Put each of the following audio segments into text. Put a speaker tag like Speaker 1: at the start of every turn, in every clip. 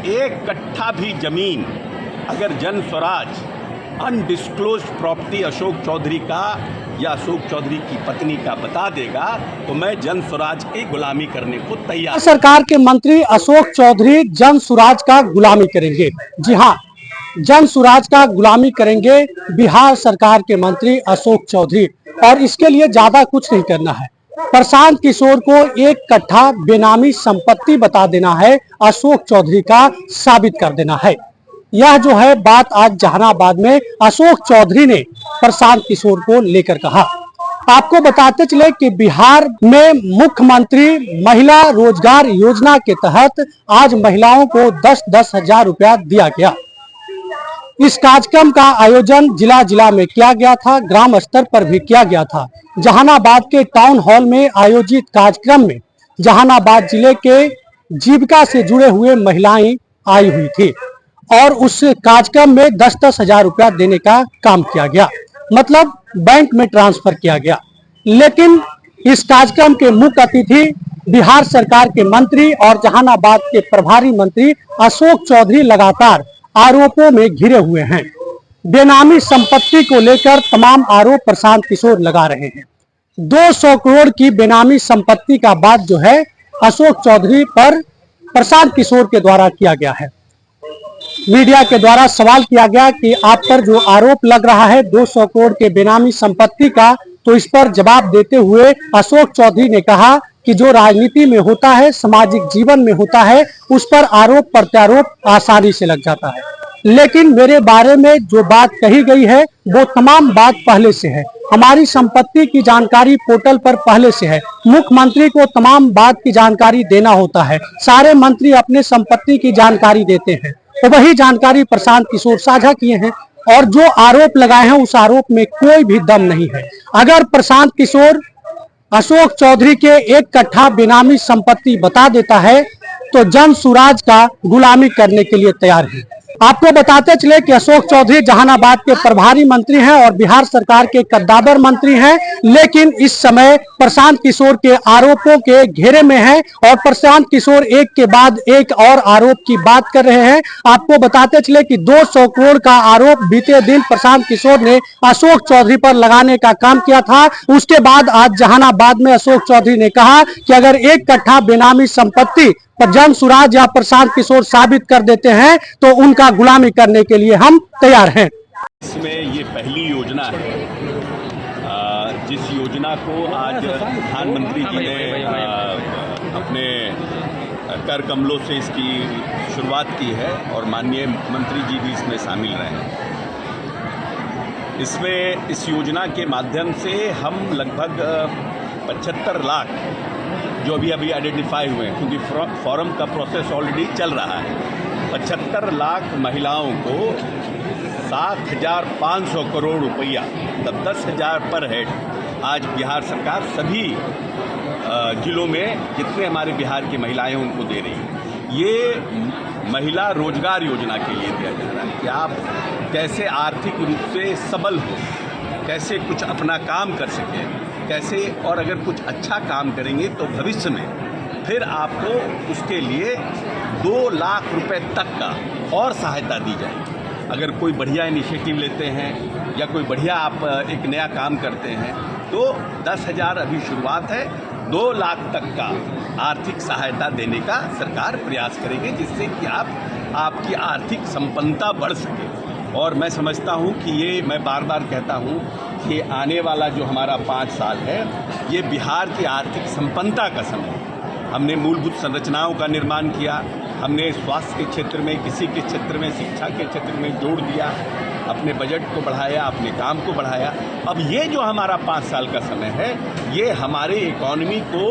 Speaker 1: एक कट्ठा भी जमीन अगर जन स्वराज अनडिस्क्लोज प्रॉपर्टी अशोक चौधरी का या अशोक चौधरी की पत्नी का बता देगा तो मैं जन स्वराज की गुलामी करने को तैयार।
Speaker 2: सरकार के मंत्री अशोक चौधरी जन स्वराज का गुलामी करेंगे। जी हाँ, जन स्वराज का गुलामी करेंगे बिहार सरकार के मंत्री अशोक चौधरी, और इसके लिए ज्यादा कुछ नहीं करना है। प्रशांत किशोर को एक कट्ठा बेनामी संपत्ति बता देना है, अशोक चौधरी का साबित कर देना है। यह जो है बात आज जहानाबाद में अशोक चौधरी ने प्रशांत किशोर को लेकर कहा। आपको बताते चले कि बिहार में मुख्यमंत्री महिला रोजगार योजना के तहत आज महिलाओं को 10-10 हजार रुपया दिया गया। इस कार्यक्रम का आयोजन जिला में किया गया था, ग्राम स्तर पर भी किया गया था। जहानाबाद के टाउन हॉल में आयोजित कार्यक्रम में जहानाबाद जिले के जीविका से जुड़े हुए महिलाएं आई हुई थी और उस कार्यक्रम में 10-10 हजार रुपया देने का काम किया गया, मतलब बैंक में ट्रांसफर किया गया। लेकिन इस कार्यक्रम के मुख्य अतिथि बिहार सरकार के मंत्री और जहानाबाद के प्रभारी मंत्री अशोक चौधरी लगातार आरोपों में घिरे हुए हैं। बेनामी संपत्ति को लेकर तमाम आरोप प्रशांत किशोर लगा रहे हैं। 200 करोड़ की बेनामी संपत्ति का बात जो है अशोक चौधरी पर प्रशांत किशोर के द्वारा किया गया है। मीडिया के द्वारा सवाल किया गया कि आप पर जो आरोप लग रहा है 200 करोड़ के बेनामी संपत्ति का, तो इस पर जवाब देते हुए अशोक चौधरी ने कहा कि जो राजनीति में होता है, सामाजिक जीवन में होता है, उस पर आरोप प्रत्यारोप आसानी से लग जाता है। लेकिन मेरे बारे में जो बात कही गई है वो तमाम बात पहले से है। हमारी संपत्ति की जानकारी पोर्टल पर पहले से है। मुख्यमंत्री को तमाम बात की जानकारी देना होता है। सारे मंत्री अपने संपत्ति की जानकारी देते हैं, तो वही जानकारी प्रशांत किशोर साझा किए हैं और जो आरोप लगाए हैं उस आरोप में कोई भी दम नहीं है। अगर प्रशांत किशोर अशोक चौधरी के एक कट्ठा बेनामी संपत्ति बता देता है तो जन स्वराज का गुलामी करने के लिए तैयार है। आपको बताते चले कि अशोक चौधरी जहानाबाद के प्रभारी मंत्री हैं और बिहार सरकार के कद्दावर मंत्री हैं, लेकिन इस समय प्रशांत किशोर के आरोपों के घेरे में हैं और प्रशांत किशोर एक के बाद एक और आरोप की बात कर रहे हैं। आपको बताते चले कि 200 करोड़ का आरोप बीते दिन प्रशांत किशोर ने अशोक चौधरी पर लगाने का काम किया था। उसके बाद आज जहानाबाद में अशोक चौधरी ने कहा कि अगर एक कट्ठा बेनामी संपत्ति पर जन स्वराज या प्रशांत किशोर साबित कर देते हैं तो उनका गुलामी करने के लिए हम तैयार हैं।
Speaker 1: इसमें ये पहली योजना है जिस योजना को आज प्रधानमंत्री जी ने अपने कर कमलों से इसकी शुरुआत की है और माननीय मंत्री जी भी इसमें शामिल रहे हैं। इसमें इस योजना के माध्यम से हम लगभग 75 लाख जो अभी आइडेंटिफाई हुए हैं, क्योंकि फॉर्म का प्रोसेस ऑलरेडी चल रहा है, 75 लाख महिलाओं को 7,500 करोड़ रुपया, मतलब 10,000 पर हेड आज बिहार सरकार सभी जिलों में जितने हमारे बिहार की महिलाएं उनको दे रही है। ये महिला रोजगार योजना के लिए दिया जा रहा है कि आप कैसे आर्थिक रूप से सबल हो, कैसे कुछ अपना काम कर सकें, कैसे, और अगर कुछ अच्छा काम करेंगे तो भविष्य में फिर आपको उसके लिए 2 लाख रुपए तक का और सहायता दी जाएगी। अगर कोई बढ़िया इनिशिएटिव लेते हैं या कोई बढ़िया आप एक नया काम करते हैं तो 10,000 अभी शुरुआत है, 2 लाख तक का आर्थिक सहायता देने का सरकार प्रयास करेगी, जिससे कि आपकी आर्थिक संपन्नता बढ़ सके। और मैं समझता हूँ कि ये, मैं बार बार कहता हूँ कि आने वाला जो हमारा 5 साल है ये बिहार की आर्थिक संपन्नता का समय है। हमने मूलभूत संरचनाओं का निर्माण किया, हमने स्वास्थ्य के क्षेत्र में, कृषि के क्षेत्र में, शिक्षा के क्षेत्र में जोड़ दिया, अपने बजट को बढ़ाया, अपने काम को बढ़ाया। अब ये जो हमारा 5 साल का समय है ये हमारे इकॉनमी को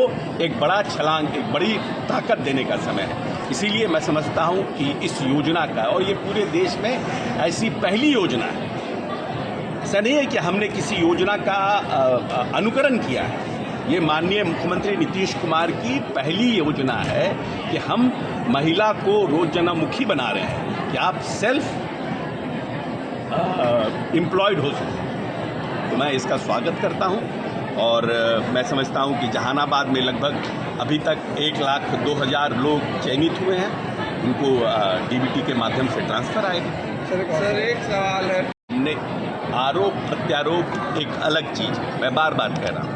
Speaker 1: एक बड़ा छलांग, एक बड़ी ताकत देने का समय है। इसीलिए मैं समझता हूँ कि इस योजना का, और ये पूरे देश में ऐसी पहली योजना है, ऐसा नहीं है कि हमने किसी योजना का अनुकरण किया है, ये माननीय मुख्यमंत्री नीतीश कुमार की पहली योजना है कि हम महिला को रोजगारोन्मुखी बना रहे हैं कि आप सेल्फ एम्प्लॉयड हो सकें। तो मैं इसका स्वागत करता हूं और मैं समझता हूं कि जहानाबाद में लगभग अभी तक 1,02,000 लोग चयनित हुए हैं उनको डीबीटी के माध्यम से ट्रांसफ़र आएगा।
Speaker 3: सर एक सवाल है,
Speaker 1: ने आरोप प्रत्यारोप एक अलग चीज़ है, मैं बार बार कह रहा हूँ।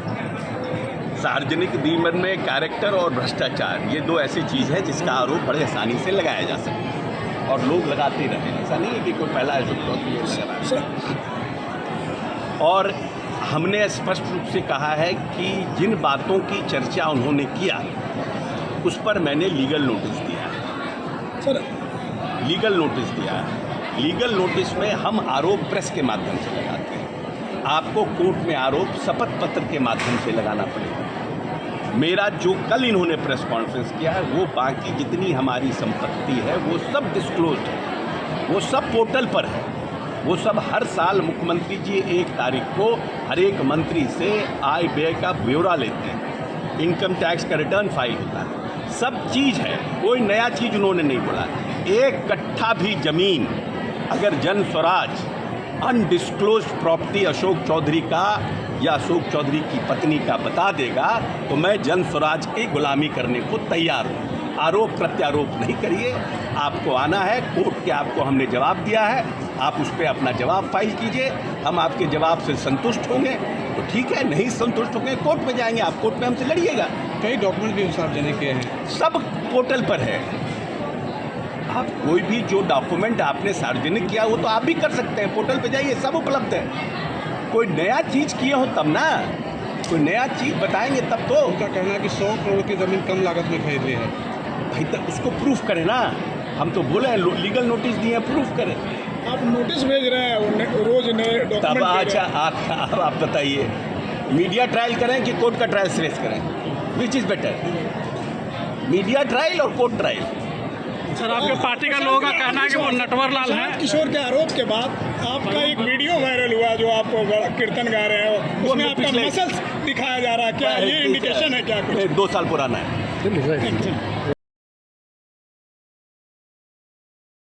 Speaker 1: सार्वजनिक जीवन में कैरेक्टर और भ्रष्टाचार ये दो ऐसी चीज़ है जिसका आरोप बड़े आसानी से लगाया जा सकता है और लोग लगाते रहे। ऐसा नहीं है कि कोई पहला है जो लगा रहा है। और हमने स्पष्ट रूप से कहा है कि जिन बातों की चर्चा उन्होंने किया उस पर मैंने लीगल नोटिस दिया है।
Speaker 2: सर
Speaker 1: लीगल नोटिस दिया है। लीगल नोटिस में हम आरोप प्रेस के माध्यम से लगाते हैं, आपको कोर्ट में आरोप शपथ पत्र के माध्यम से लगाना पड़ेगा। मेरा जो कल इन्होंने प्रेस कॉन्फ्रेंस किया है वो बाकी जितनी हमारी संपत्ति है वो सब डिस्क्लोज्ड है, वो सब पोर्टल पर है, वो सब हर साल मुख्यमंत्री जी 1 तारीख को हर एक मंत्री से आय व्यय का ब्यौरा लेते हैं, इनकम टैक्स का रिटर्न फाइल होता है, सब चीज़ है, कोई नया चीज़ उन्होंने नहीं बोला। 1 कट्ठा भी ज़मीन अगर जन स्वराज अनडिस्क्लोज प्रॉपर्टी अशोक चौधरी का या अशोक चौधरी की पत्नी का बता देगा तो मैं जन स्वराज की गुलामी करने को तैयार हूँ। आरोप प्रत्यारोप नहीं करिए, आपको आना है कोर्ट के, आपको हमने जवाब दिया है, आप उस पर अपना जवाब फाइल कीजिए। हम आपके जवाब से संतुष्ट होंगे तो ठीक है, नहीं संतुष्ट होंगे कोर्ट में जाएंगे, आप कोर्ट में हमसे लड़िएगा।
Speaker 3: कई डॉक्यूमेंट भी सार्वजनिक किए हैं,
Speaker 1: सब पोर्टल पर है। आप कोई भी जो डॉक्यूमेंट आपने सार्वजनिक किया वो तो आप भी कर सकते हैं, पोर्टल पे जाइए, सब उपलब्ध है। कोई नया चीज़ किए हो तब ना, कोई नया चीज़ बताएंगे तब तो।
Speaker 3: उनका कहना है कि 100 करोड़ की ज़मीन कम लागत में खरीद ली है।
Speaker 1: भाई तब उसको प्रूफ करें ना, हम तो बोले हैं लीगल नोटिस दिए हैं, प्रूफ करें।
Speaker 4: आप नोटिस भेज रहे हैं रोज नए
Speaker 1: तब
Speaker 4: डॉक्यूमेंट।
Speaker 1: अच्छा आप बताइए, मीडिया ट्रायल करें कि कोर्ट का ट्रायल श्रेष्ठ करें, which is better, media trial और कोर्ट ट्रायल?
Speaker 5: सर आपके पार्टी का लोगों का कहना है कि वो नटवर लाल हैं।
Speaker 4: किशोर के आरोप के बाद आपका एक वीडियो वायरल हुआ जो आप कीर्तन गा रहे हैं, उसमें आपका मसल्स दिखाया जा रहा है, क्या ये इंडिकेशन है क्या कुछ?
Speaker 1: 2 साल पुराना है।